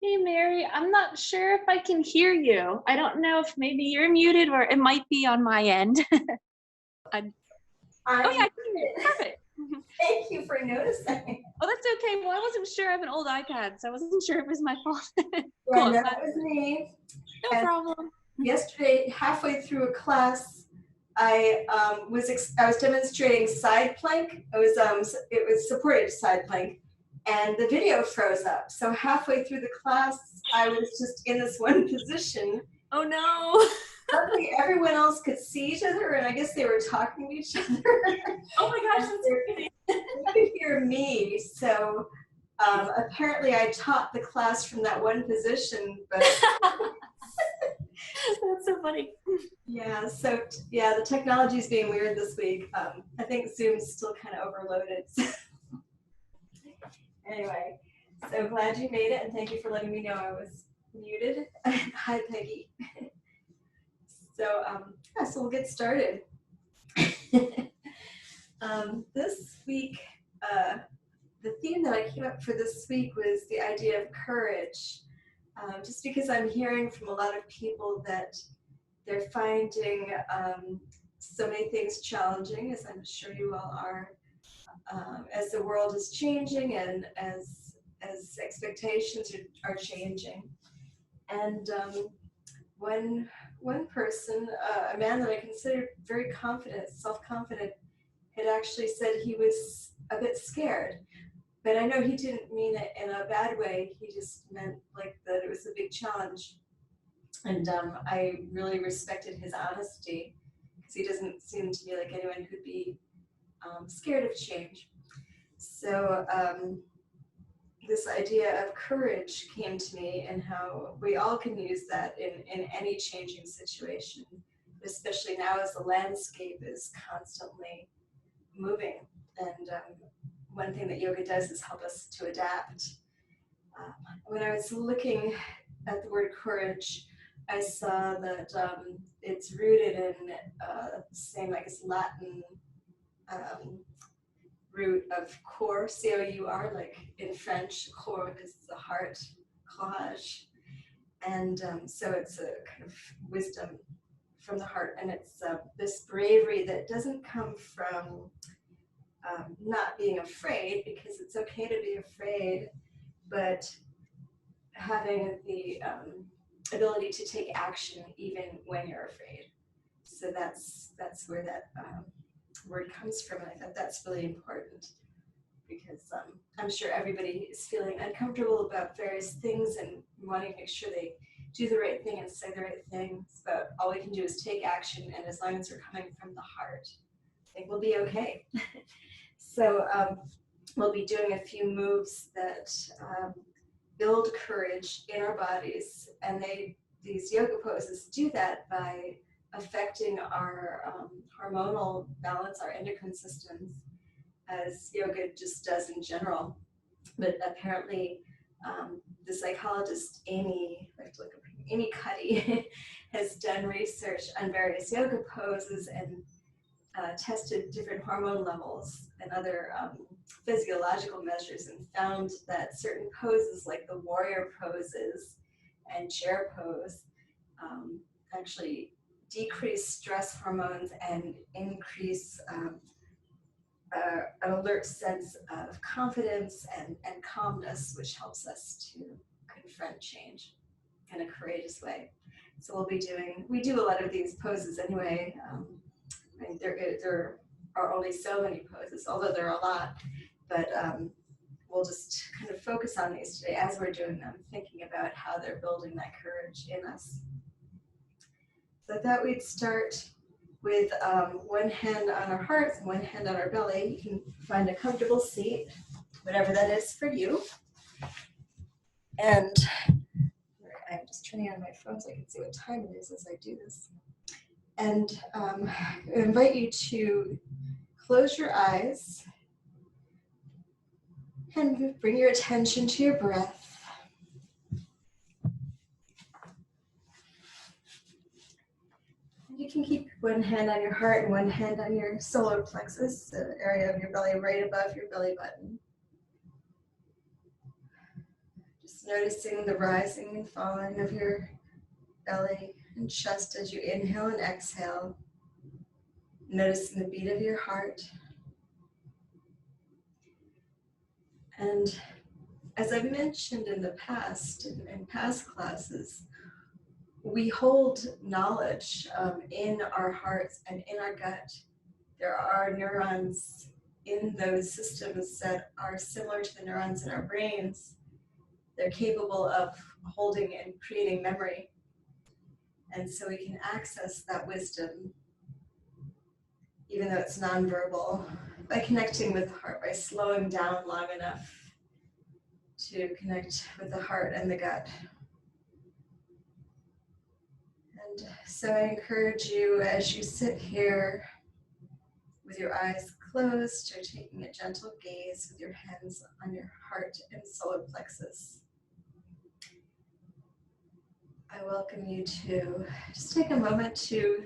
Hey Mary, I'm not sure if I can hear you. I don't know if maybe you're muted or it might be on my end. Oh yeah, I can hear you. Perfect. Thank you for noticing. Oh, that's okay. Well, I wasn't sure. I have an old iPad, so I wasn't sure if it was my fault. Yeah, Cool. no, that was me. No And problem. yesterday, halfway through a class, I was demonstrating side plank. It was supported side plank, and the video froze up. So halfway through the class, I was just in this one position. Oh no. Luckily, everyone else could see each other, and I guess they were talking to each other. Oh my gosh, that's crazy. They could hear me. So apparently, I taught the class from that one position, but. That's so funny. Yeah, so yeah, the technology is being weird this week. I think Zoom's still kind of overloaded. Anyway, so glad you made it, and thank you for letting me know I was muted. Hi, Peggy. So yeah, so we'll get started. This week, the theme that I came up for this week was the idea of courage. Just because I'm hearing from a lot of people that they're finding so many things challenging, as I'm sure you all are, as the world is changing and as expectations are changing. And one person, a man that I considered very confident, self-confident, had actually said he was a bit scared. But I know he didn't mean it in a bad way. He just meant like that it was a big challenge. And I really respected his honesty because he doesn't seem to me like anyone who'd be scared of change. So this idea of courage came to me and how we all can use that in any changing situation, especially now as the landscape is constantly moving. And one thing that yoga does is help us to adapt. When I was looking at the word courage, I saw that it's rooted in the same, I guess, Latin root of cor, C-O-U-R, like in French, cor is the heart, courage. And so it's a kind of wisdom from the heart. And it's this bravery that doesn't come from not being afraid, because it's okay to be afraid, but having the ability to take action even when you're afraid. So that's where that word comes from, and I thought that's really important because I'm sure everybody is feeling uncomfortable about various things and wanting to make sure they do the right thing and say the right things, but all we can do is take action, and as long as we're coming from the heart, I think we'll be okay. So we'll be doing a few moves that build courage in our bodies, and these yoga poses do that by affecting our hormonal balance, our endocrine systems, as yoga just does in general. But apparently, the psychologist Amy Cuddy has done research on various yoga poses and tested different hormone levels and other physiological measures, and found that certain poses like the warrior poses and chair pose actually decrease stress hormones and increase an alert sense of confidence and calmness, which helps us to confront change in a courageous way. So we do a lot of these poses anyway. I mean, there are only so many poses, although there are a lot, but we'll just kind of focus on these today as we're doing them, thinking about how they're building that courage in us. So I thought we'd start with one hand on our hearts and one hand on our belly. You can find a comfortable seat, whatever that is for you. And I'm just turning on my phone so I can see what time it is as I do this. And I invite you to close your eyes and bring your attention to your breath. You can keep one hand on your heart and one hand on your solar plexus, the area of your belly right above your belly button. Just Noticing the rising and falling of your belly and chest as you inhale and exhale. Noticing the beat of your heart. And as I've mentioned in the past, in past classes, we hold knowledge in our hearts and in our gut. There are neurons in those systems that are similar to the neurons in our brains. They're capable of holding and creating memory. And so we can access that wisdom, even though it's nonverbal, by connecting with the heart, by slowing down long enough to connect with the heart and the gut. And so I encourage you, as you sit here with your eyes closed, or taking a gentle gaze with your hands on your heart and solar plexus, I welcome you to just take a moment to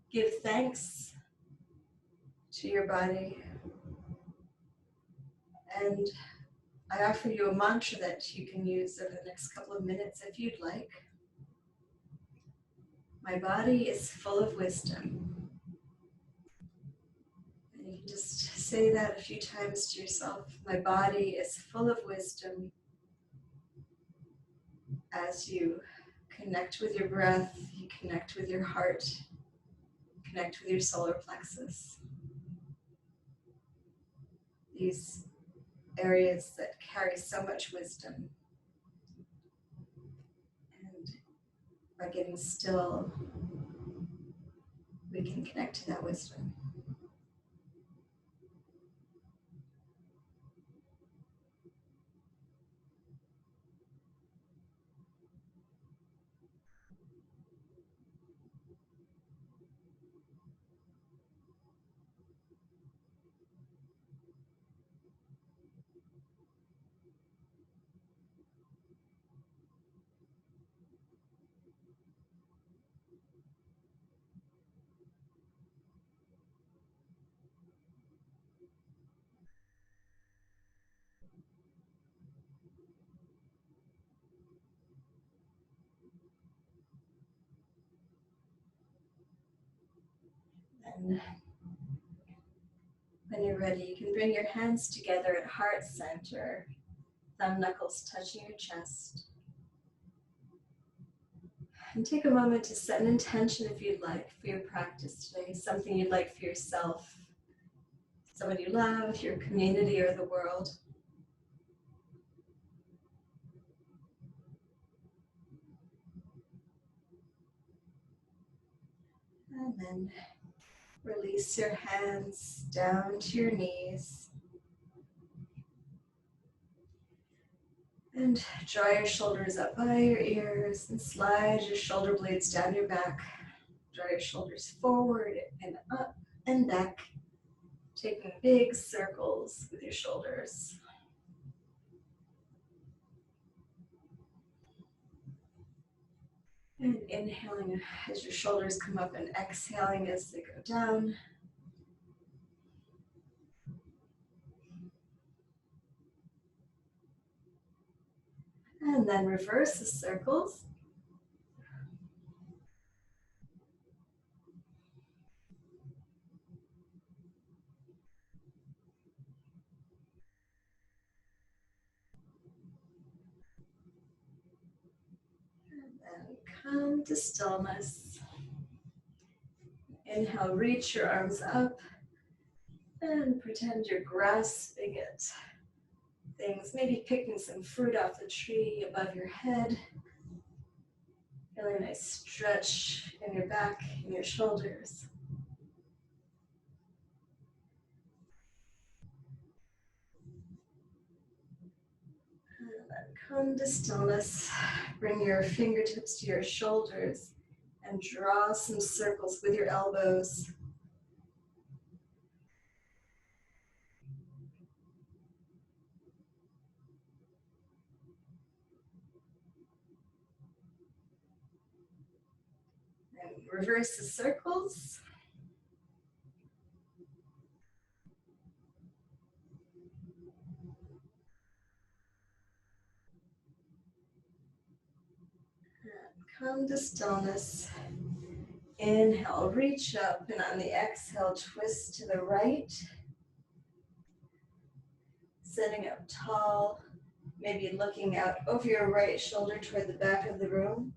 give thanks to your body. And I offer you a mantra that you can use over the next couple of minutes if you'd like. My body is full of wisdom. And you can just say that a few times to yourself. My body is full of wisdom. As you connect with your breath, you connect with your heart, connect with your solar plexus. These areas that carry so much wisdom. And by getting still, we can connect to that wisdom. And when you're ready, you can bring your hands together at heart center, thumb knuckles touching your chest. And take a moment to set an intention, if you'd like, for your practice today, something you'd like for yourself, someone you love, your community, or the world. And then release your hands down to your knees. And draw your shoulders up by your ears and slide your shoulder blades down your back. Draw your shoulders forward and up and back, taking big circles with your shoulders. And inhaling as your shoulders come up and exhaling as they go down. And then reverse the circles. And then come to stillness. Inhale, reach your arms up and pretend you're grasping at things, maybe picking some fruit off the tree above your head. Feeling a nice stretch in your back and your shoulders. And then come to stillness. Bring your fingertips to your shoulders and draw some circles with your elbows. And reverse the circles. Come to stillness. Inhale, reach up, and on the exhale, twist to the right. Sitting up tall, maybe looking out over your right shoulder toward the back of the room.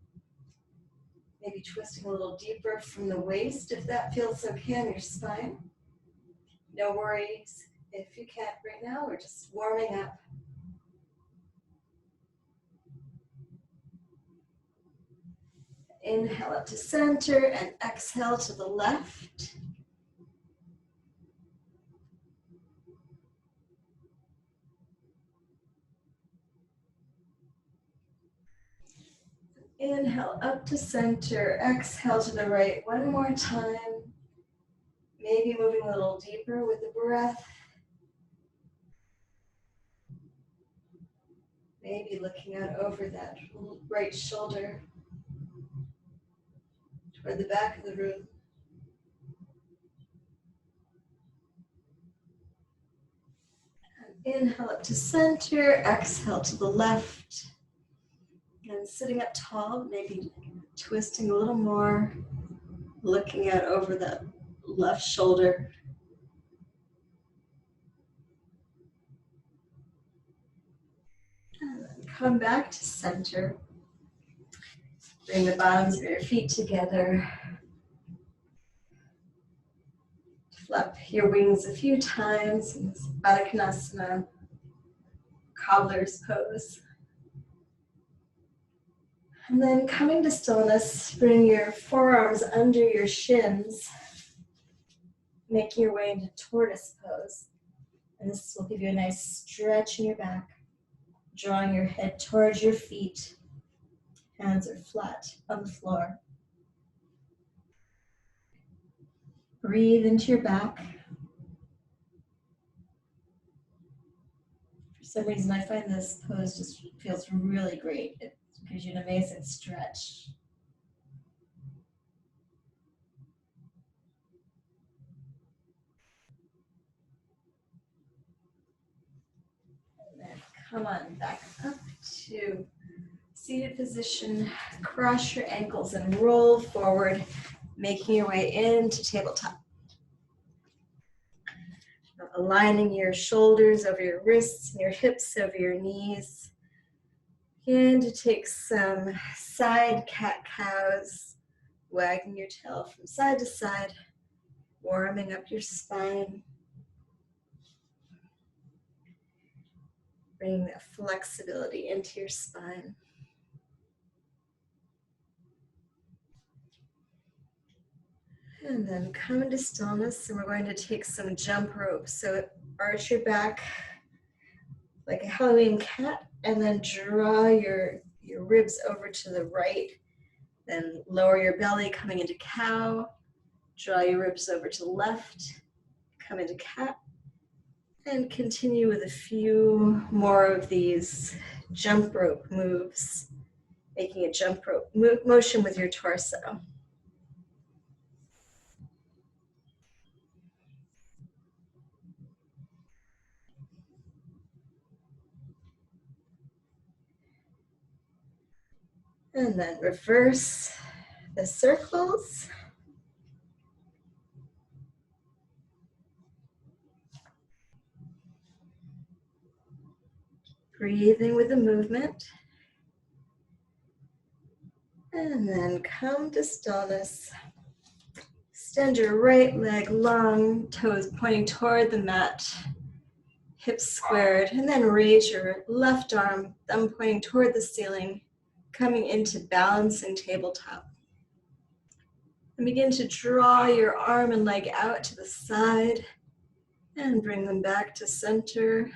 Maybe twisting a little deeper from the waist if that feels okay on your spine. No worries if you can't right now, we're just warming up. Inhale up to center and exhale to the left. Inhale up to center, exhale to the right. One more time. Maybe moving a little deeper with the breath. Maybe looking out over that right shoulder toward the back of the room. And inhale up to center, exhale to the left. And sitting up tall, maybe twisting a little more, looking out over that left shoulder. And then come back to center. Bring the bottoms of your feet together. Flap your wings a few times in this Baddha Konasana, cobbler's pose. And then coming to stillness, bring your forearms under your shins, making your way into tortoise pose. And this will give you a nice stretch in your back, drawing your head towards your feet. Hands are flat on the floor. Breathe into your back. For some reason, I find this pose just feels really great. It gives you an amazing stretch. And then come on back up to seated position. Cross your ankles and roll forward, making your way into tabletop. Aligning your shoulders over your wrists and your hips over your knees. Begin to take some side cat-cows, wagging your tail from side to side, warming up your spine. Bringing that flexibility into your spine. And then come into stillness, and we're going to take some jump ropes. So arch your back like a Halloween cat, and then draw your ribs over to the right. Then lower your belly, coming into cow. Draw your ribs over to the left, come into cat. And continue with a few more of these jump rope moves, making a jump rope motion with your torso. And then reverse the circles. Breathing with the movement. And then come to stillness. Extend your right leg long, toes pointing toward the mat, hips squared, and then raise your left arm, thumb pointing toward the ceiling, coming into balancing tabletop. And begin to draw your arm and leg out to the side and bring them back to center.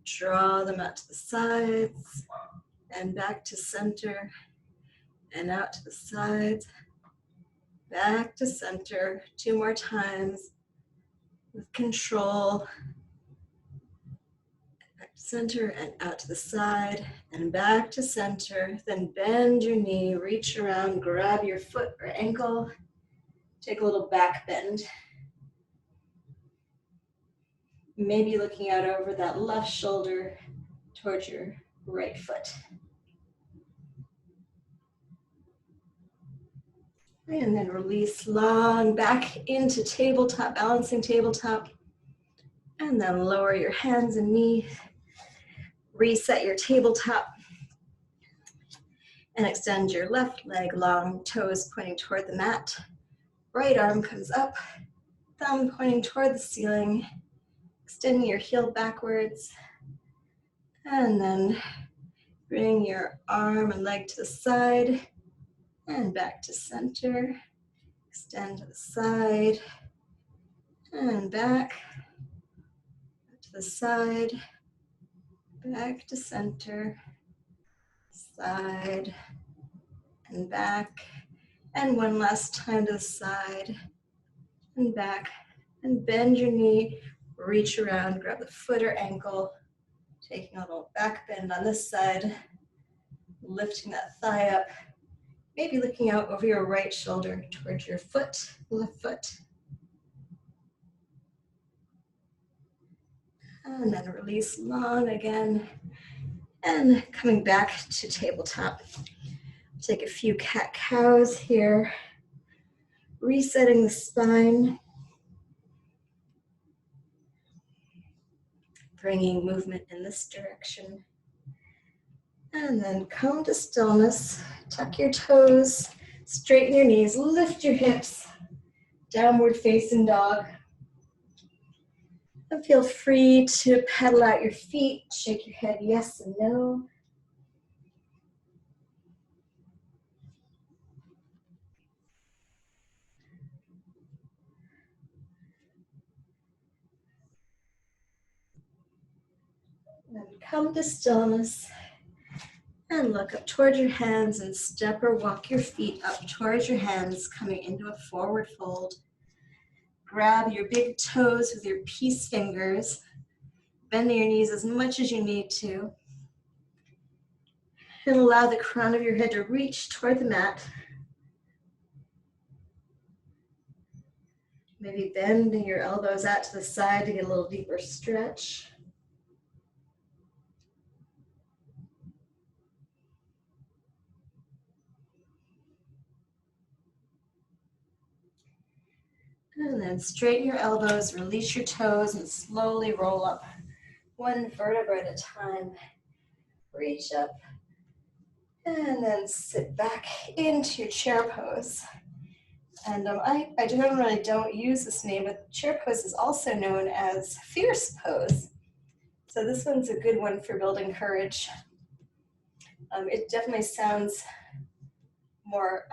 Draw them out to the sides and back to center and out to the sides, back to center. 2 more times with control. Back to center and out to the side and back to center. Then bend your knee, reach around, grab your foot or ankle. Take a little back bend. Maybe looking out over that left shoulder towards your right foot. And then release long back into tabletop, balancing tabletop. And then lower your hands and knees. Reset your tabletop. And extend your left leg long, toes pointing toward the mat. Right arm comes up, thumb pointing toward the ceiling. Extending your heel backwards. And then bring your arm and leg to the side and back to center. Extend to the side and back to the side, back to center, side and back. And one last time to the side and back. And bend your knee, reach around, grab the foot or ankle, taking a little back bend on this side, lifting that thigh up, maybe looking out over your right shoulder towards your foot, left foot. And then release long again. And coming back to tabletop. Take a few cat-cows here. Resetting the spine. Bringing movement in this direction. And then come to stillness. Tuck your toes. Straighten your knees. Lift your hips. Downward facing dog. And feel free to pedal out your feet. Shake your head yes and no. And come to stillness. And look up towards your hands and step or walk your feet up towards your hands, coming into a forward fold. Grab your big toes with your peace fingers, bending your knees as much as you need to. And allow the crown of your head to reach toward the mat. Maybe bending your elbows out to the side to get a little deeper stretch. And then straighten your elbows, release your toes, and slowly roll up one vertebra at a time. Reach up, and then sit back into your chair pose. And I generally don't use this name, but chair pose is also known as fierce pose. So this one's a good one for building courage. It definitely sounds more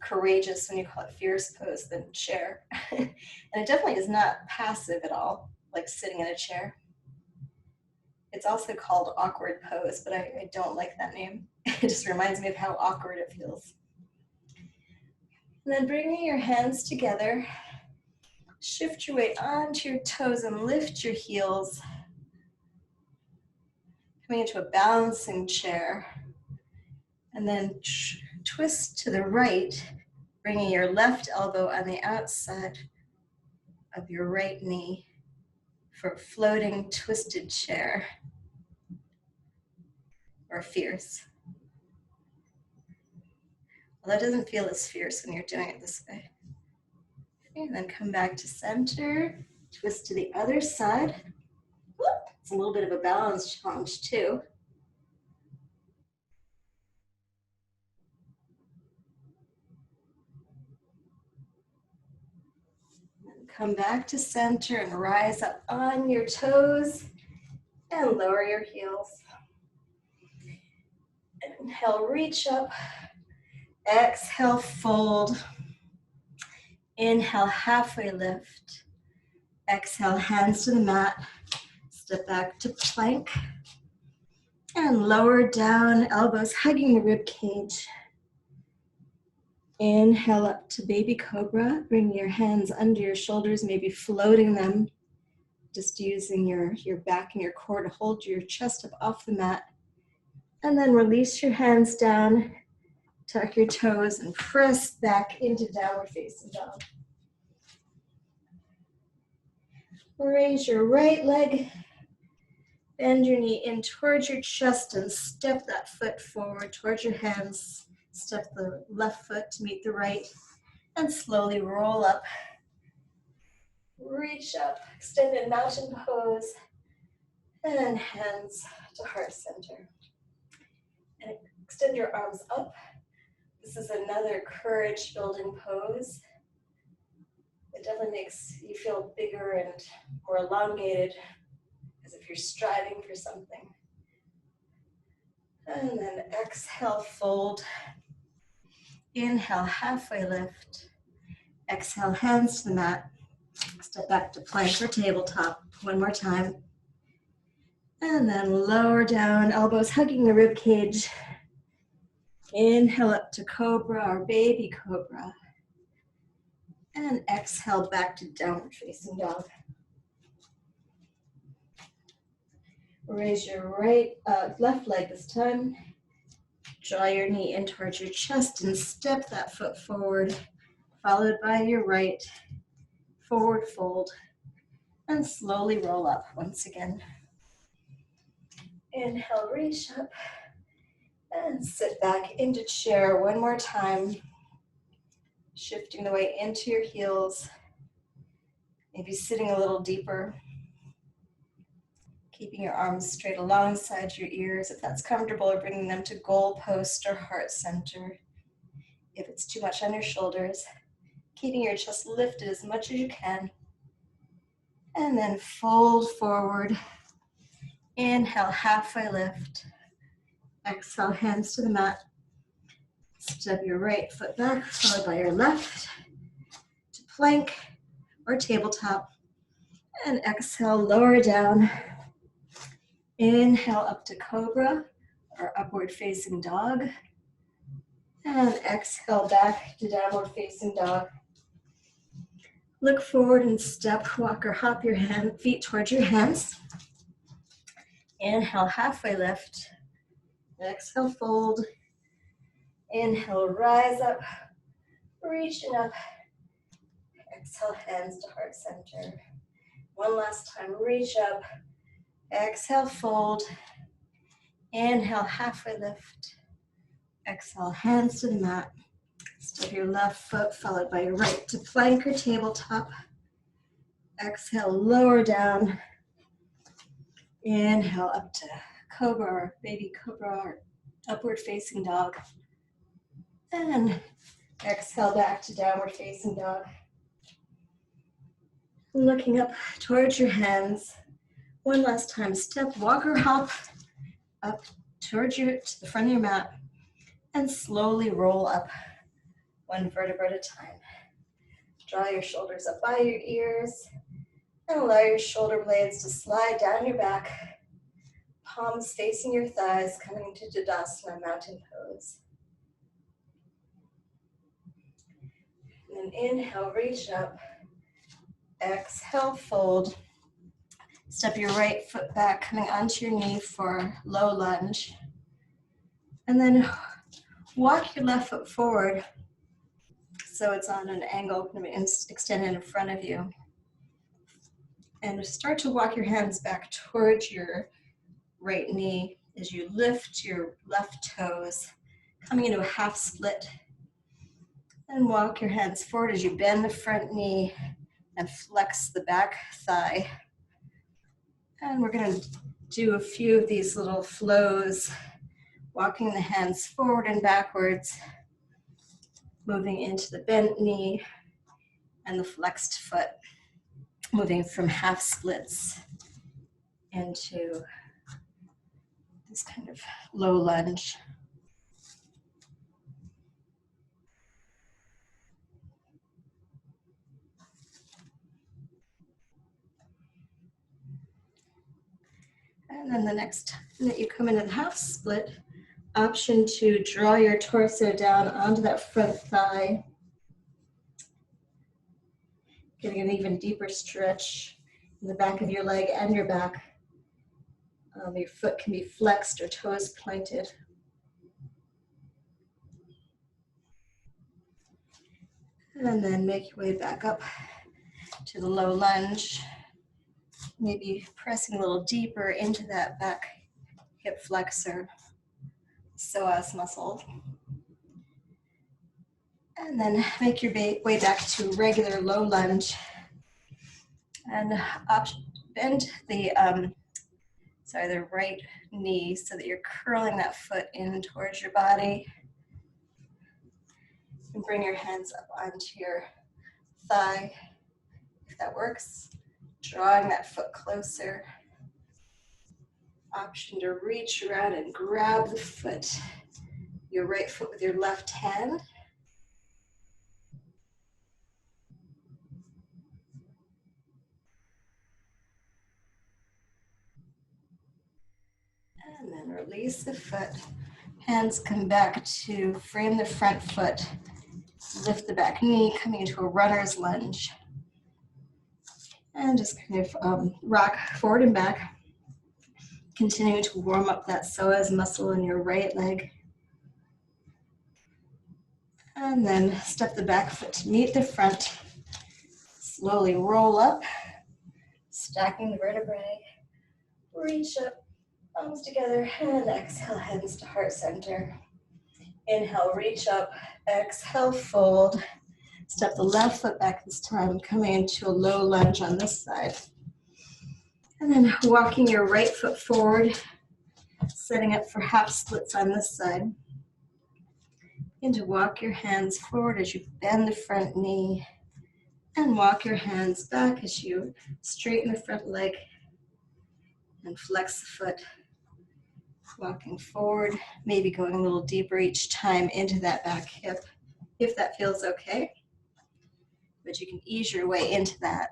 courageous when you call it fierce pose than chair. And it definitely is not passive at all, like sitting in a chair. It's also called awkward pose, but I don't like that name. It just reminds me of how awkward it feels. And then bringing your hands together, shift your weight onto your toes and lift your heels. Coming into a balancing chair. And then twist to the right, bringing your left elbow on the outside of your right knee for a floating twisted chair or fierce. Well, that doesn't feel as fierce when you're doing it this way. Okay, and then come back to center, twist to the other side. Whoop, it's a little bit of a balance challenge too. And come back to center and rise up on your toes and lower your heels. Inhale, reach up. Exhale, fold. Inhale, halfway lift. Exhale, hands to the mat. Step back to plank. And lower down, elbows hugging the rib cage. Inhale up to baby cobra. Bring your hands under your shoulders, maybe floating them. Just using your back and your core to hold your chest up off the mat. And then release your hands down. Tuck your toes and press back into downward facing dog. Raise your right leg. Bend your knee in towards your chest and step that foot forward towards your hands. Step the left foot to meet the right and slowly roll up. Reach up, extended mountain pose, and hands to heart center. And extend your arms up. This is another courage building pose. It definitely makes you feel bigger and more elongated, as if you're striving for something. And then exhale, fold. Inhale, halfway lift. Exhale, hands to the mat. Step back to plank or tabletop. One more time. And then lower down, elbows hugging the rib cage. Inhale up to cobra or baby cobra. And exhale back to downward facing dog. Raise your left leg this time. Draw your knee in towards your chest and step that foot forward, followed by your right. Forward fold. And slowly roll up once again. Inhale, reach up. And sit back into chair one more time. Shifting the weight into your heels. Maybe sitting a little deeper. Keeping your arms straight alongside your ears if that's comfortable, or bringing them to goal post or heart center. If it's too much on your shoulders, keeping your chest lifted as much as you can. And then fold forward. Inhale, halfway lift. Exhale, hands to the mat. Step your right foot back, followed by your left to plank or tabletop. And exhale, lower down. Inhale up to cobra or upward facing dog. And exhale back to downward facing dog. Look forward and step, walk or hop your feet towards your hands. Inhale, halfway lift. Exhale, fold. Inhale, rise up, reaching up. Exhale, hands to heart center. One last time, reach up. Exhale, fold. Inhale, halfway lift. Exhale, hands to the mat. Step your left foot followed by your right to plank or tabletop. Exhale, lower down. Inhale, up to cobra or baby cobra or upward facing dog. And exhale back to downward facing dog. Looking up towards your hands. One last time, step, walk or hop up towards to the front of your mat and slowly roll up one vertebra at a time. Draw your shoulders up by your ears and allow your shoulder blades to slide down your back, palms facing your thighs, coming into Tadasana, mountain pose. And then inhale, reach up. Exhale, fold. Step your right foot back, coming onto your knee for low lunge. And then walk your left foot forward so it's on an angle, extended in front of you. And start to walk your hands back towards your right knee as you lift your left toes, coming into a half split. And walk your hands forward as you bend the front knee and flex the back thigh. And we're going to do a few of these little flows, walking the hands forward and backwards, moving into the bent knee and the flexed foot, moving from half splits into this kind of low lunge. And then the next time that you come into the half split, option to draw your torso down onto that front thigh, getting an even deeper stretch in the back of your leg and your back. Your foot can be flexed or toes pointed. And then make your way back up to the low lunge. Maybe pressing a little deeper into that back hip flexor, psoas muscle. And then make your way back to regular low lunge. And bend the right knee so that you're curling that foot in towards your body. And bring your hands up onto your thigh, if that works. Drawing that foot closer. Option to reach around and grab the foot, your right foot with your left hand. And then release the foot. Hands come back to frame the front foot. Lift the back knee, coming into a runner's lunge. And just kind of rock forward and back. Continue to warm up that psoas muscle in your right leg. And then step the back foot to meet the front. Slowly roll up, stacking the vertebrae. Reach up, palms together, and exhale, hands to heart center. Inhale, reach up, exhale, fold. Step the left foot back this time, coming into a low lunge on this side. And then walking your right foot forward, setting up for half splits on this side. And to walk your hands forward as you bend the front knee, and walk your hands back as you straighten the front leg and flex the foot. Walking forward, maybe going a little deeper each time into that back hip, if that feels okay. But you can ease your way into that.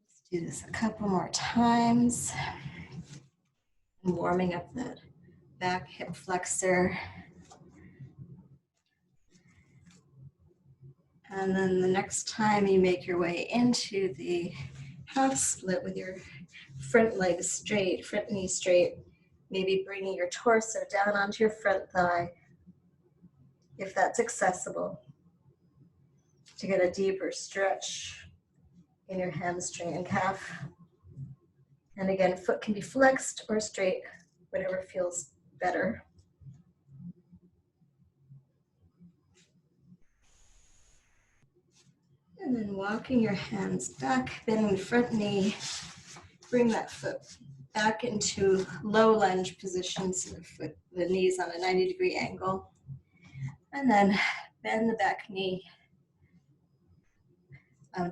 Let's do this a couple more times. And warming up that back hip flexor. And then the next time you make your way into the half split with your front leg straight, front knee straight, maybe bringing your torso down onto your front thigh, if that's accessible, to get a deeper stretch in your hamstring and calf. And again, foot can be flexed or straight, whatever feels better. And then walking your hands back, bending the front knee, bring that foot back into low lunge position, so the knee's on a 90-degree angle. And then bend the back knee.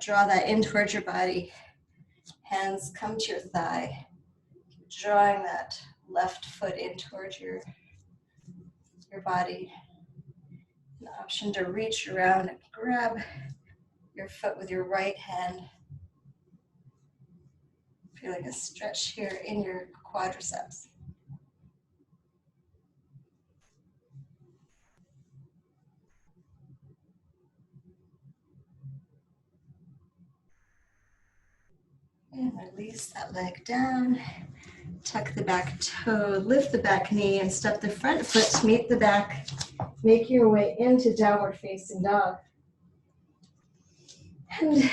Draw that in towards your body. Hands come to your thigh. Drawing that left foot in towards your body. An option to reach around and grab your foot with your right hand. Feeling a stretch here in your quadriceps. And release that leg down. Tuck the back toe, lift the back knee, and step the front foot to meet the back. Make your way into downward facing dog. And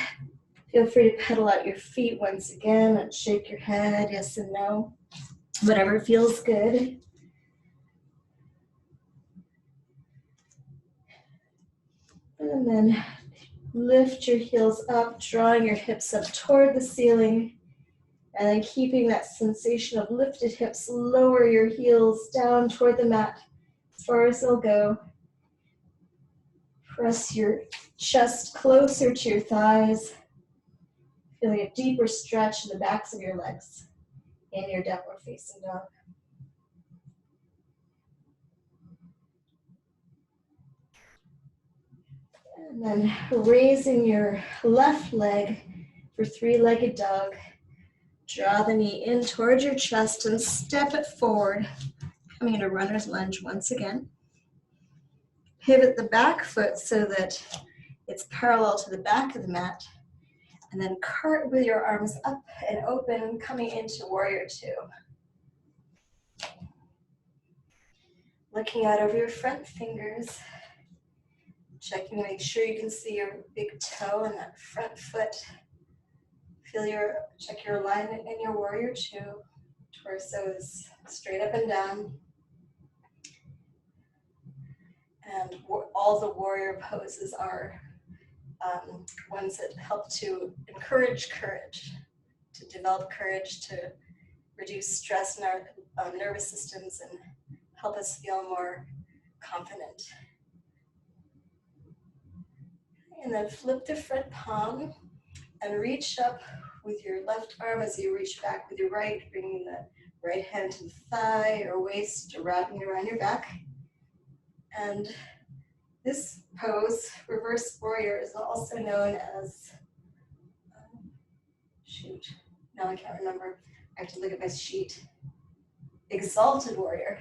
feel free to pedal out your feet once again and shake your head, yes and no, whatever feels good. And then lift your heels up, drawing your hips up toward the ceiling. And then keeping that sensation of lifted hips, lower your heels down toward the mat as far as they'll go. Press your chest closer to your thighs. Feeling a deeper stretch in the backs of your legs in your downward facing dog. And then raising your left leg for three-legged dog. Draw the knee in towards your chest and step it forward, coming into runner's lunge once again. Pivot the back foot so that it's parallel to the back of the mat. And then cart with your arms up and open, coming into warrior two. Looking out over your front fingers, Checking to make sure you can see your big toe and that front foot. Check your alignment in your warrior two. Torso is straight up and down. And all the warrior poses are ones that help to encourage courage, to develop courage, to reduce stress in our nervous systems and help us feel more confident. And then flip the front palm and reach up with your left arm as you reach back with your right, bringing the right hand to the thigh or waist or wrapping around your back. And this pose, reverse warrior, is also known as, now I can't remember. I have to look at my sheet. Exalted warrior.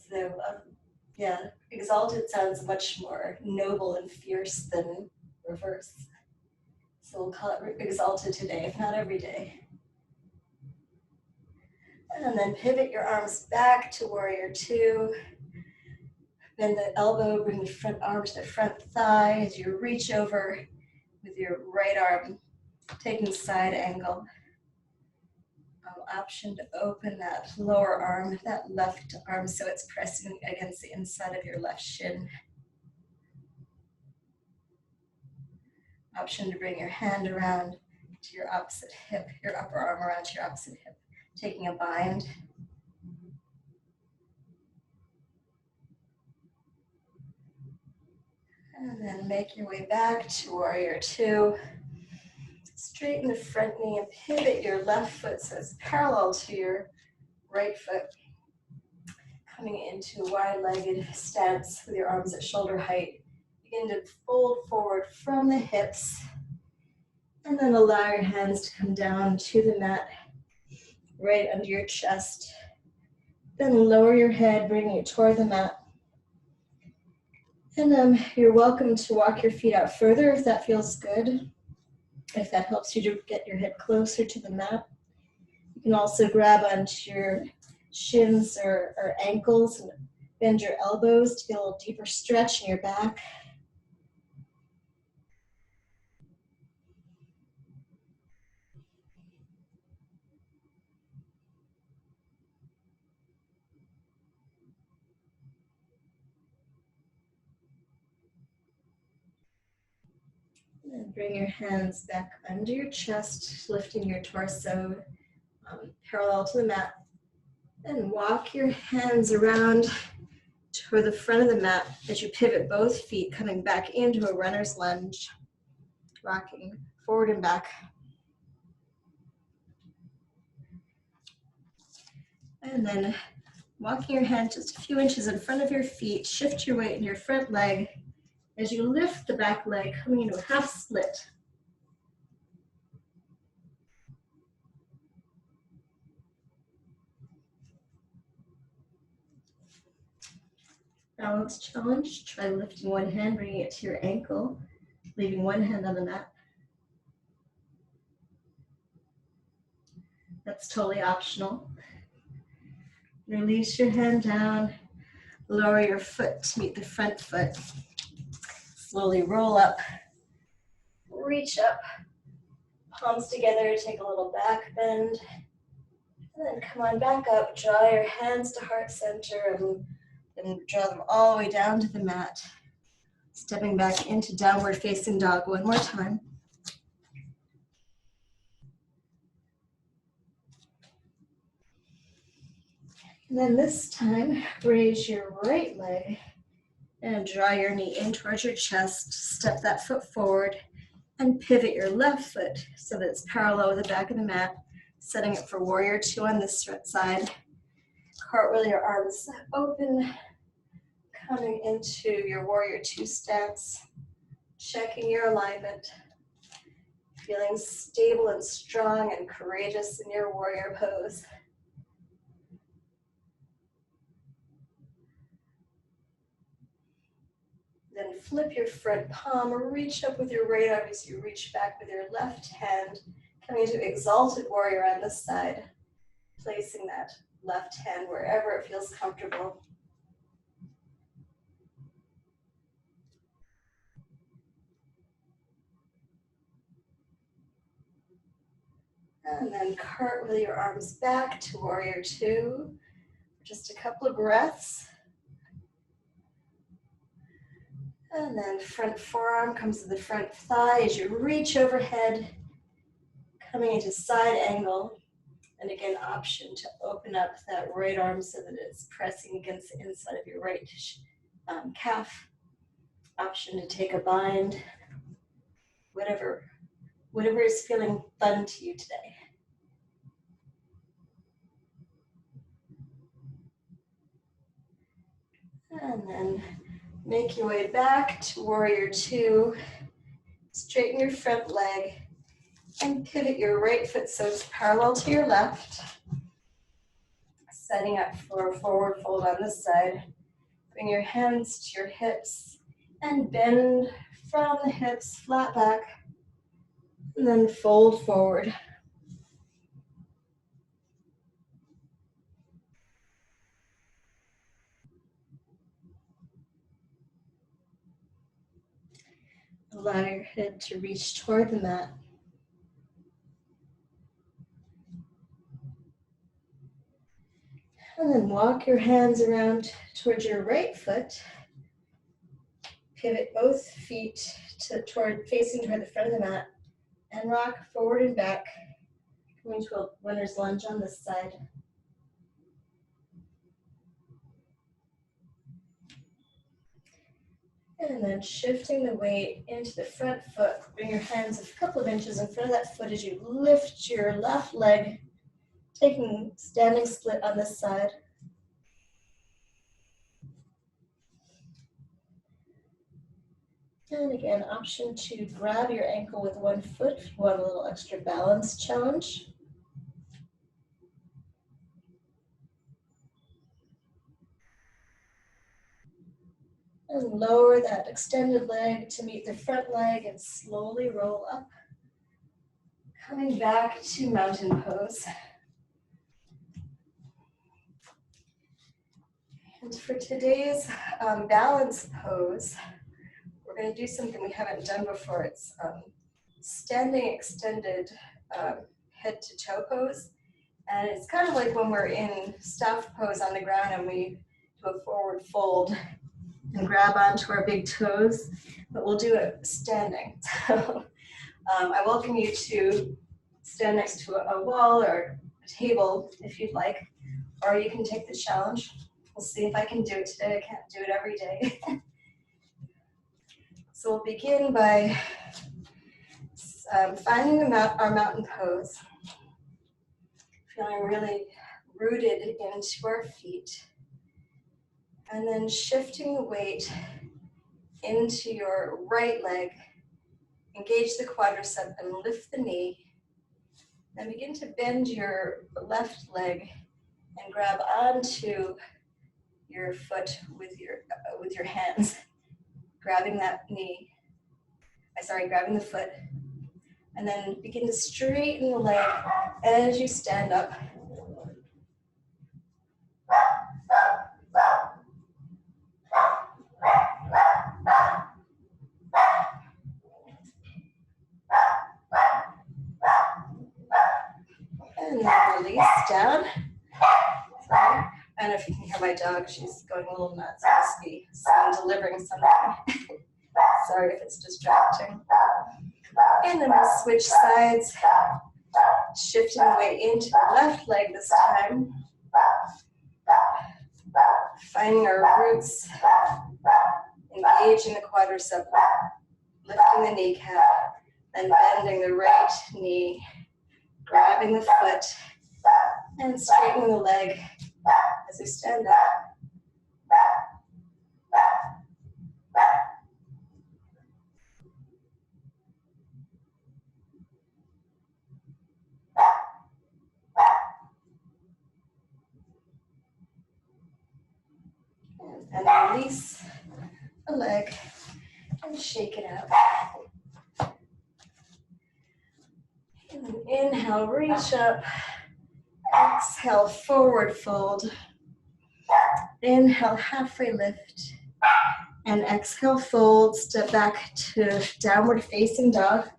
So, yeah, exalted sounds much more noble and fierce than reverse. So we'll call it exalted today, if not every day. And then pivot your arms back to warrior two. Bend the elbow, bring the front arm to the front thigh as you reach over with your right arm, taking side angle. Option to open that lower arm, that left arm, so it's pressing against the inside of your left shin. Option to bring your hand around to your opposite hip, your upper arm around to your opposite hip, taking a bind. And then make your way back to warrior two. Straighten the front knee and pivot your left foot so it's parallel to your right foot. Coming into a wide-legged stance with your arms at shoulder height. Begin to fold forward from the hips. And then allow your hands to come down to the mat, right under your chest. Then lower your head, bringing it toward the mat. And you're welcome to walk your feet out further if that feels good. If that helps you to get your head closer to the mat. You can also grab onto your shins or ankles and bend your elbows to get a little deeper stretch in your back. And bring your hands back under your chest, lifting your torso parallel to the mat. And walk your hands around toward the front of the mat as you pivot both feet, coming back into a runner's lunge, rocking forward and back. And then walking your hand just a few inches in front of your feet, shift your weight in your front leg as you lift the back leg, coming into a half split. Balance challenge, try lifting one hand, bringing it to your ankle, leaving one hand on the mat. That's totally optional. Release your hand down, lower your foot to meet the front foot. Slowly roll up, reach up, palms together, take a little back bend, and then come on back up, draw your hands to heart center and draw them all the way down to the mat. Stepping back into downward facing dog one more time. And then this time, raise your right leg and draw your knee in towards your chest. Step that foot forward and pivot your left foot so that it's parallel with the back of the mat, setting it for warrior two on this side. Cartwheel your arms open, coming into your warrior two stance, checking your alignment, feeling stable and strong and courageous in your warrior pose. Then flip your front palm, reach up with your right arm as you reach back with your left hand, coming into exalted warrior on this side, placing that left hand wherever it feels comfortable. And then cartwheel your arms back to warrior two. Just a couple of breaths. And then front forearm comes to the front thigh as you reach overhead, coming into side angle. And again, option to open up that right arm so that it's pressing against the inside of your right calf. Option to take a bind, whatever is feeling fun to you today. And then make your way back to warrior two. Straighten your front leg and pivot your right foot so it's parallel to your left. Setting up for a forward fold on this side. Bring your hands to your hips and bend from the hips, flat back, and then fold forward. Allow your head to reach toward the mat. And then walk your hands around towards your right foot. Pivot both feet facing toward the front of the mat and rock forward and back, coming to a runner's lunge on this side. And then shifting the weight into the front foot. Bring your hands a couple of inches in front of that foot as you lift your left leg, taking standing split on this side. And again, option to grab your ankle with one foot if you want a little extra balance challenge. And lower that extended leg to meet the front leg and slowly roll up. Coming back to mountain pose. And for today's balance pose, we're going to do something we haven't done before. It's standing extended head to toe pose. And it's kind of like when we're in staff pose on the ground and we do a forward fold and grab onto our big toes, but we'll do it standing. So I welcome you to stand next to a wall or a table if you'd like, or you can take the challenge. We'll see if I can do it today. I can't do it every day. So we'll begin by finding our mountain pose, feeling really rooted into our feet, and then shifting the weight into your right leg. Engage the quadricep and lift the knee. Then begin to bend your left leg and grab onto your foot with your hands, grabbing grabbing the foot. And then begin to straighten the leg as you stand up. And then release down. Sorry. I don't know if you can hear my dog. She's going a little nuts. Must be someone delivering something. Sorry if it's distracting. And then we'll switch sides. Shifting the weight into the left leg this time. Finding our roots. Engaging the quadricep. Lifting the kneecap. Then bending the right knee. Grabbing the foot and straightening the leg as we stand up. And release the leg and shake it out. And inhale, reach up. Exhale, forward fold. Inhale, halfway lift. And exhale, fold. Step back to downward facing dog.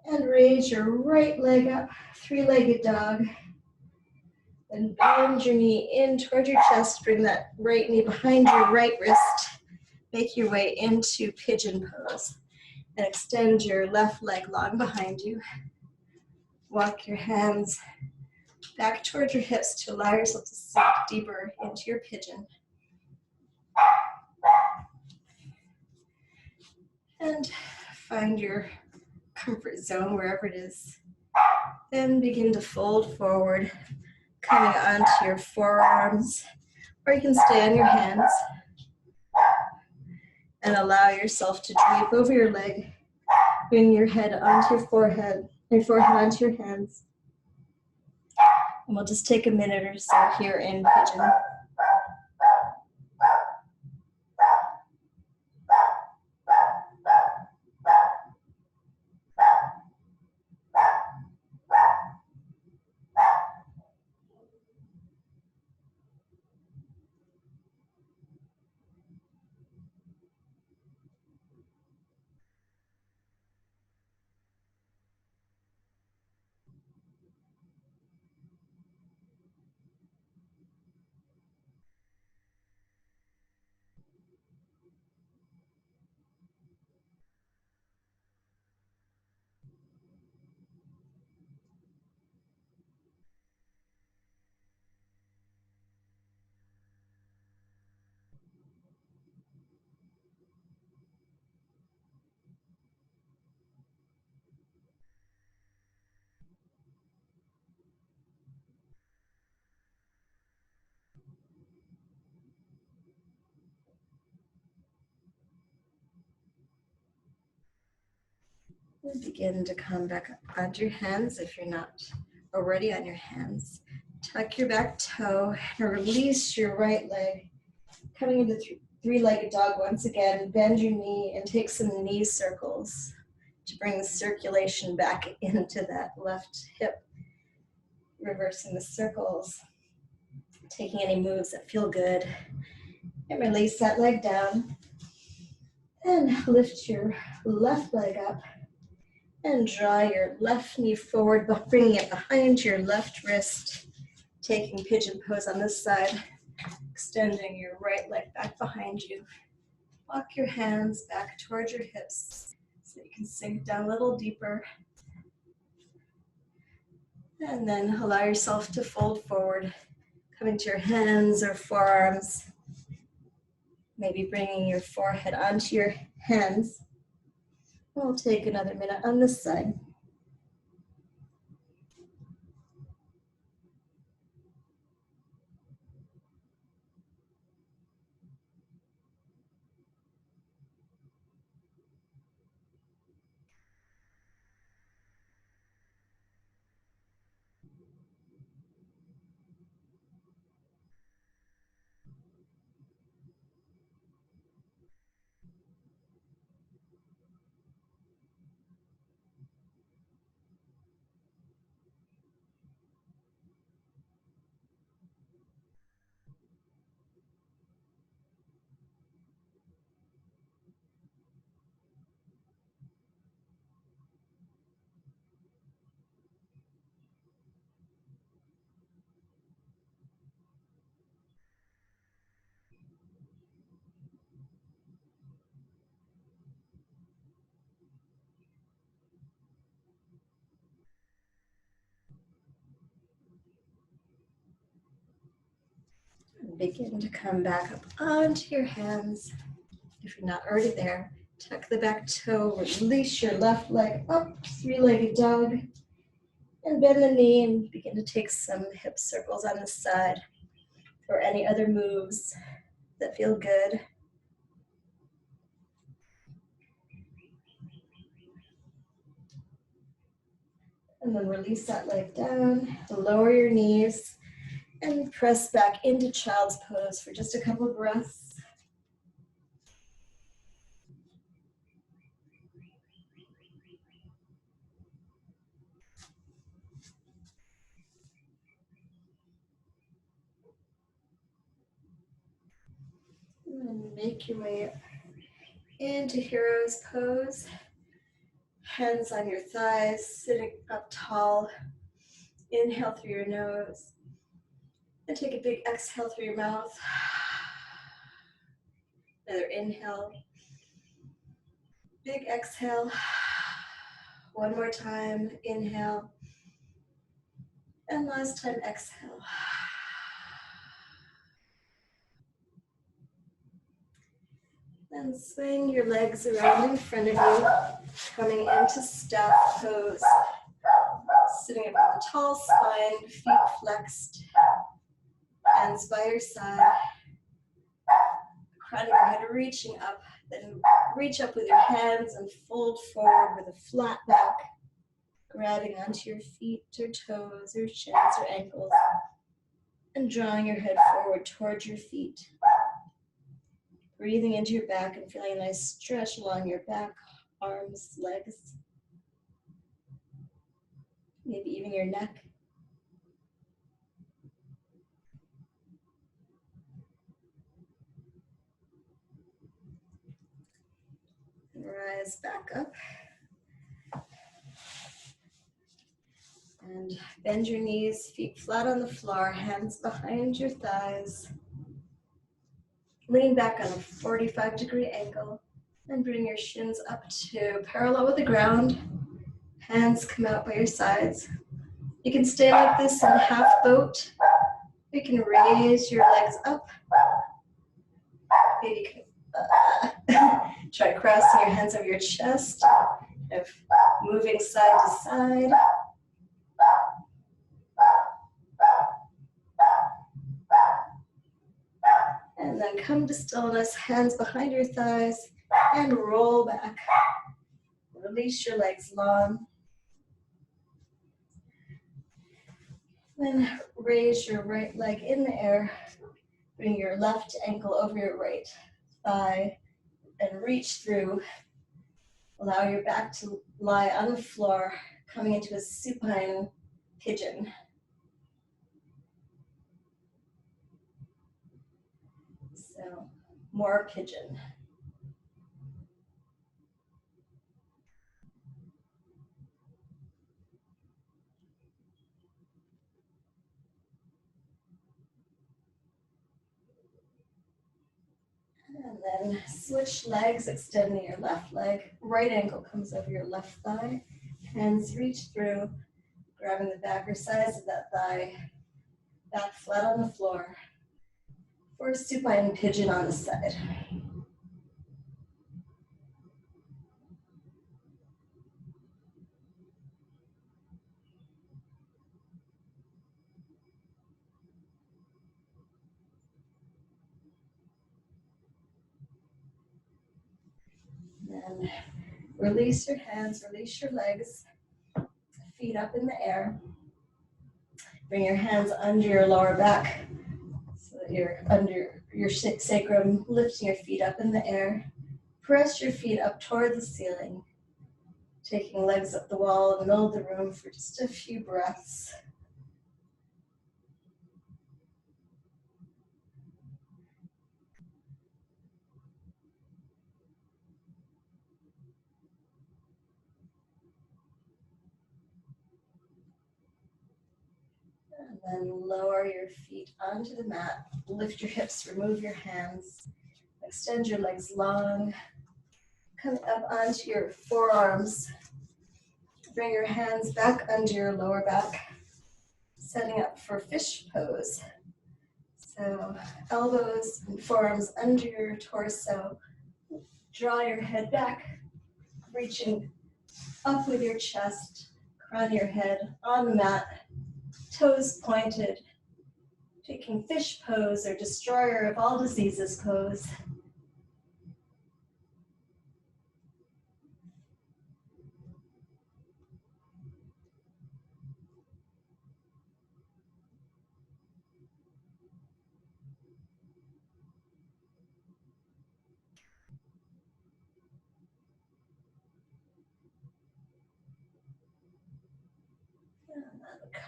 And raise your right leg up, three-legged dog. And bend your knee in toward your chest. Bring that right knee behind your right wrist. Make your way into pigeon pose. And extend your left leg long behind you. Walk your hands back towards your hips to allow yourself to sink deeper into your pigeon. And find your comfort zone wherever it is. Then begin to fold forward, coming onto your forearms, or you can stay on your hands. And allow yourself to drape over your leg. Bring your head onto your forehead onto your hands. And we'll just take a minute or so here in pigeon. And begin to come back up onto your hands if you're not already on your hands. Tuck your back toe and release your right leg. Coming into three-legged dog once again. Bend your knee and take some knee circles to bring the circulation back into that left hip. Reversing the circles. Taking any moves that feel good. And release that leg down. And lift your left leg up. And draw your left knee forward, bringing it behind your left wrist. Taking pigeon pose on this side. Extending your right leg back behind you. Walk your hands back towards your hips so you can sink down a little deeper. And then allow yourself to fold forward, coming to your hands or forearms. Maybe bringing your forehead onto your hands. We'll take another minute on this side. And begin to come back up onto your hands. If you're not already there, tuck the back toe, release your left leg up, three-legged dog. And bend the knee and begin to take some hip circles on the side or any other moves that feel good. And then release that leg down, lower your knees, and press back into child's pose for just a couple of breaths. And then make your way into hero's pose. Hands on your thighs, sitting up tall. Inhale through your nose. And take a big exhale through your mouth. Another inhale. Big exhale. One more time. Inhale. And last time, exhale. And swing your legs around in front of you, coming into staff pose. Sitting up with a tall spine, feet flexed, hands by your side. Crown of your head reaching up, then reach up with your hands and fold forward with a flat back, grabbing onto your feet or toes or shins or ankles, and drawing your head forward towards your feet. Breathing into your back and feeling a nice stretch along your back, arms, legs, maybe even your neck. And rise back up. And bend your knees, feet flat on the floor, hands behind your thighs. Lean back on a 45-degree angle and bring your shins up to parallel with the ground. Hands come out by your sides. You can stay like this in half boat. You can raise your legs up. Maybe you can try crossing your hands over your chest, kind of moving side to side. And then come to stillness, hands behind your thighs, and roll back. Release your legs long. Then raise your right leg in the air. Bring your left ankle over your right thigh and reach through. Allow your back to lie on the floor, coming into a supine pigeon. So, more pigeon. And then switch legs, extending your left leg. Right ankle comes over your left thigh. Hands reach through, grabbing the back or sides of that thigh. Back flat on the floor. For a supine pigeon on the side. Then release your hands, release your legs, feet up in the air. Bring your hands under your lower back so that you're under your sacrum, lifting your feet up in the air. Press your feet up toward the ceiling, taking legs up the wall in the middle of the room for just a few breaths. And then lower your feet onto the mat. Lift your hips, remove your hands. Extend your legs long. Come up onto your forearms. Bring your hands back under your lower back. Setting up for fish pose. So elbows and forearms under your torso. Draw your head back, reaching up with your chest. Crown your head on the mat. Toes pointed, taking fish pose or destroyer of all diseases pose.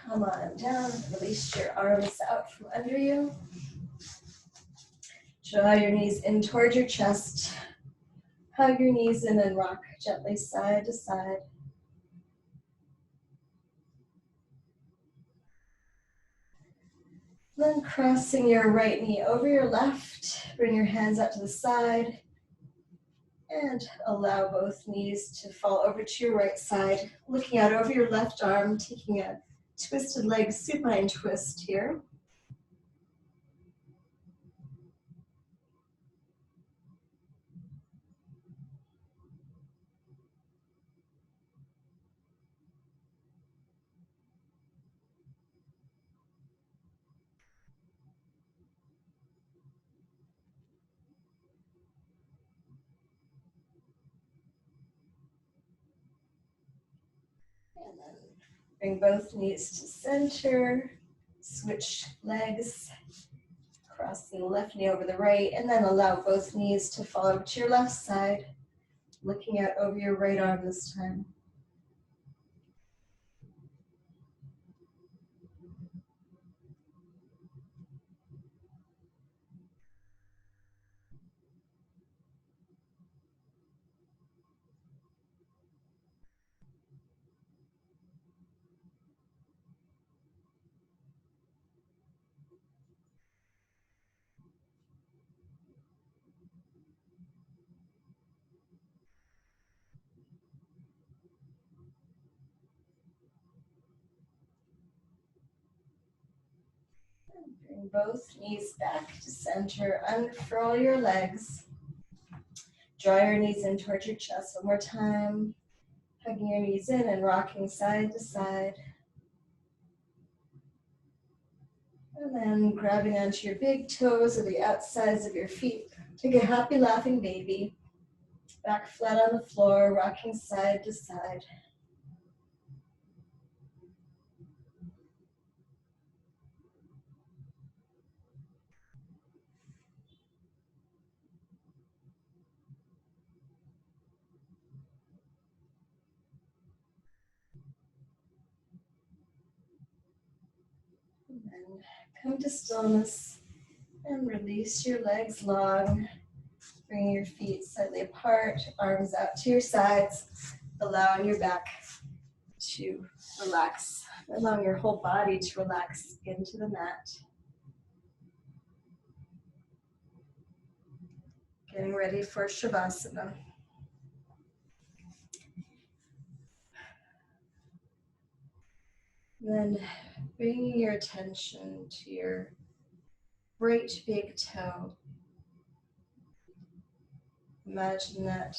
Come on down, release your arms out from under you. Draw your knees in toward your chest. Hug your knees in and rock gently side to side. Then crossing your right knee over your left, bring your hands out to the side, and allow both knees to fall over to your right side, looking out over your left arm, taking a twisted leg supine twist here. And then bring both knees to center, switch legs, crossing the left knee over the right, and then allow both knees to fall over to your left side, looking out over your right arm this time. Bring both knees back to center, unfurl your legs. Draw your knees in towards your chest one more time, hugging your knees in and rocking side to side. And then grabbing onto your big toes or the outsides of your feet. Take a happy laughing baby. Back flat on the floor, rocking side to side. And then come to stillness and release your legs long. Bring your feet slightly apart, arms out to your sides, allowing your back to relax, allowing your whole body to relax into the mat. Getting ready for Shavasana. Then bringing your attention to your right big toe. Imagine that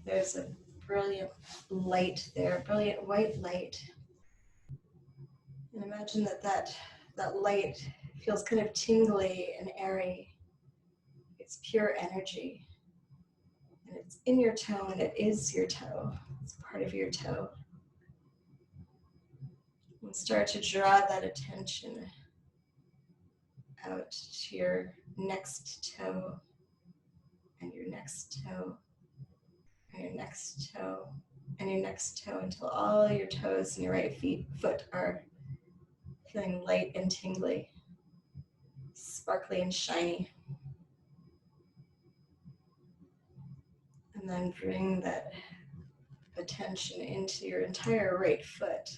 there's a brilliant light there, brilliant white light. And imagine that light feels kind of tingly and airy. It's pure energy. And it's in your toe and it is your toe. It's part of your toe. And start to draw that attention out to your next toe and your next toe and your next toe and your next toe until all your toes and your right foot are feeling light and tingly, sparkly and shiny. And then bring that attention into your entire right foot.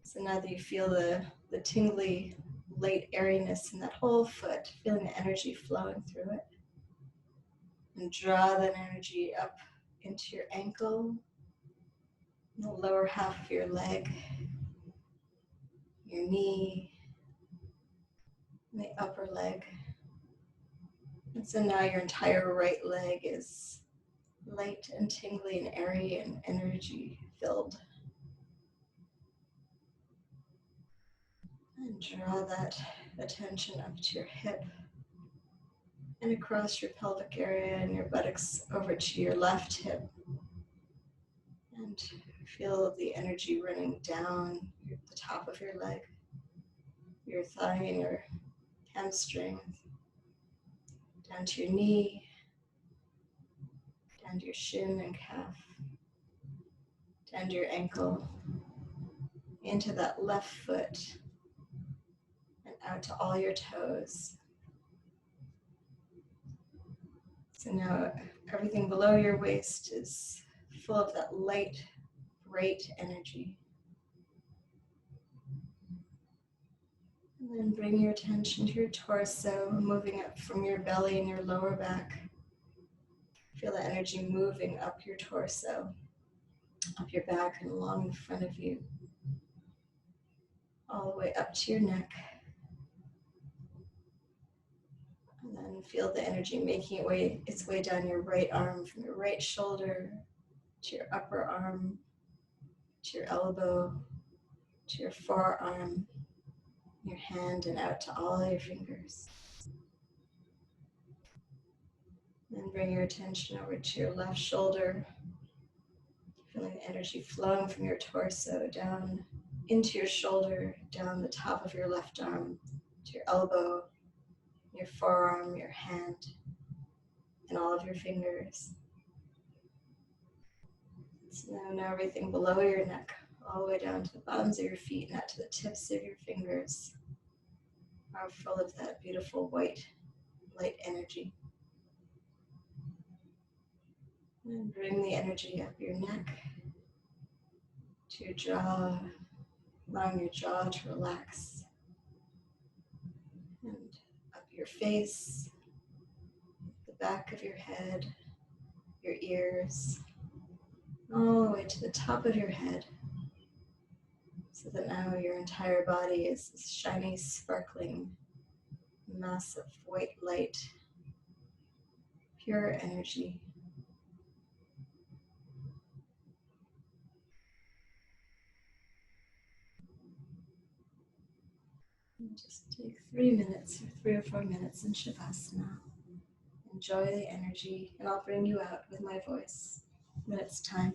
So now that you feel the tingly, light airiness in that whole foot, feeling the energy flowing through it. And draw that energy up into your ankle, the lower half of your leg, your knee, and the upper leg. And so now your entire right leg is light and tingly and airy and energy filled. And draw that attention up to your hip and across your pelvic area and your buttocks over to your left hip. And feel the energy running down the top of your leg, your thigh and your hamstring, down to your knee, down to your shin and calf, down to your ankle, into that left foot, and out to all your toes. So now everything below your waist is full of that light, bright energy. And then bring your attention to your torso, moving up from your belly and your lower back. Feel the energy moving up your torso, up your back and along the front of you, all the way up to your neck. And then feel the energy making its way down your right arm, from your right shoulder to your upper arm, to your elbow, to your forearm, your hand, and out to all your fingers. Then bring your attention over to your left shoulder, feeling the energy flowing from your torso down into your shoulder, down the top of your left arm, to your elbow, your forearm, your hand, and all of your fingers. So now everything below your neck, all the way down to the bottoms of your feet, not to the tips of your fingers, are full of that beautiful white light energy. And bring the energy up your neck to your jaw, allowing your jaw to relax, and up your face, the back of your head, your ears, all the way to the top of your head, so that now your entire body is this shiny, sparkling, massive white light, pure energy. And just take 3 minutes or 3 or 4 minutes in Shavasana. Enjoy the energy, and I'll bring you out with my voice when it's time.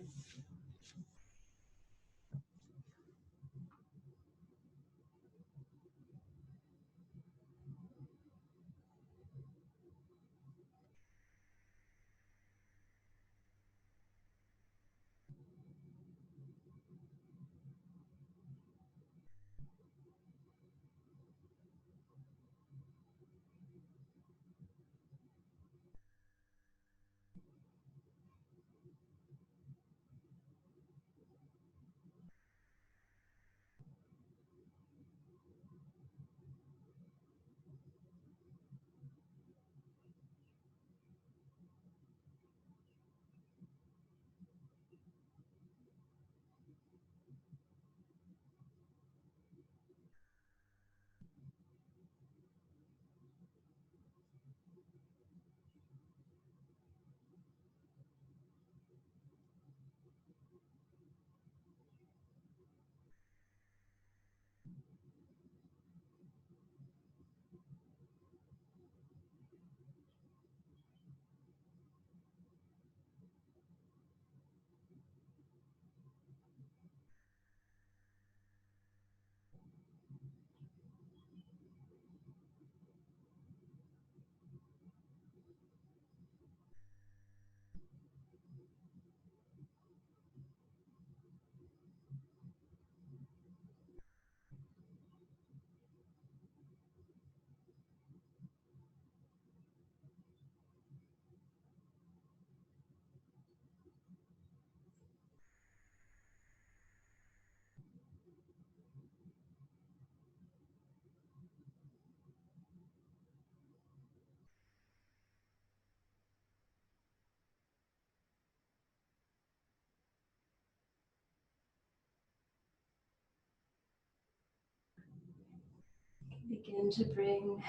Begin to bring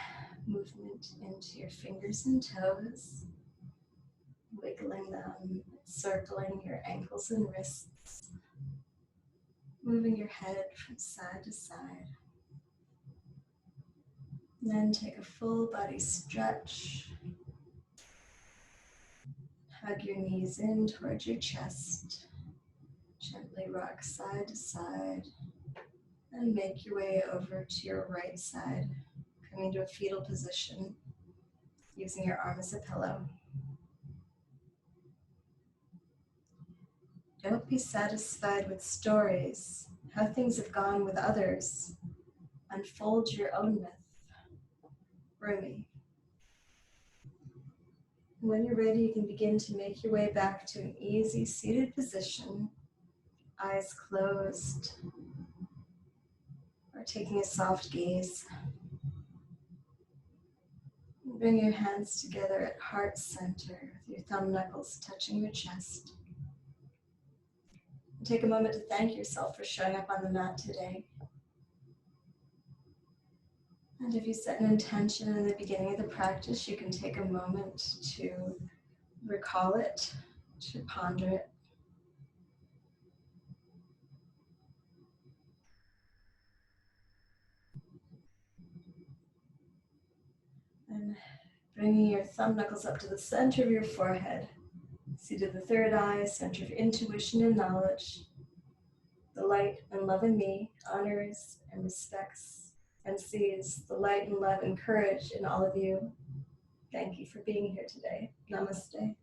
movement into your fingers and toes, wiggling them, circling your ankles and wrists, moving your head from side to side. And then take a full body stretch. Hug your knees in towards your chest. Gently rock side to side. And make your way over to your right side, coming to a fetal position, using your arm as a pillow. Don't be satisfied with stories, how things have gone with others. Unfold your own myth. Rumi. When you're ready, you can begin to make your way back to an easy seated position, eyes closed, or taking a soft gaze. Bring your hands together at heart center with your thumb knuckles touching your chest. And take a moment to thank yourself for showing up on the mat today. And if you set an intention in the beginning of the practice, you can take a moment to recall it, to ponder it. And bringing your thumb knuckles up to the center of your forehead, seat of the third eye, center of intuition and knowledge. The light and love in me honors and respects and sees the light and love and courage in all of you. Thank you for being here today. Namaste.